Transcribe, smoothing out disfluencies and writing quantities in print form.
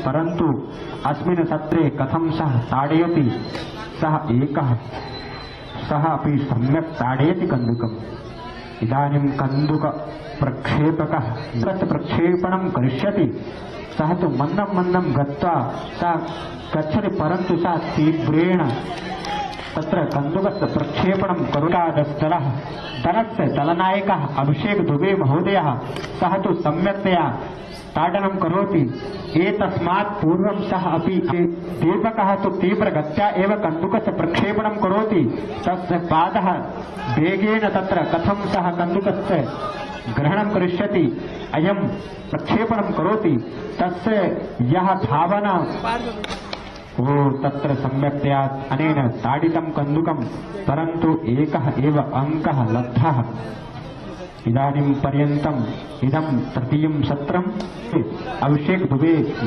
परंतु अस्मिन् सत्रे कथं सः ताडयति, सः एकः सः अपि सम्यक् ताडयति कन्दुकम्। इदानीं कन्दुक प्रक्षेपकः तत् प्रक्षेपणं करिष्यति। सः तु मन्दं मन्दं गत्वा सः गच्छति, परन्तु सः तीव्रेण तत्र कन्दुकस्य प्रक्षेपणं करुणादस्तरः दलस्य दलनायकः अभिषेक दुबे महोदयः सः तु सम्यक्तया ताडनं करोति। एतस्मात् पूर्वं सः अपि दीपकः तु तीव्रगत्या एव कन्दुकस्य प्रक्षेपणं करोति। तस्य पादः वेगेन तत्र कथं सः कन्दुकस्य ग्रहणं करिष्यति, अयं प्रक्षेपणं करोति, तस्य यः धावना तत्र सम्यक्तया अनेन ताडितं कन्दुकं, परन्तु एकः एव अङ्कः लब्धः। इदानीं पर्यन्तम् इदं तृतीयं सत्रम् अभिषेक दुबे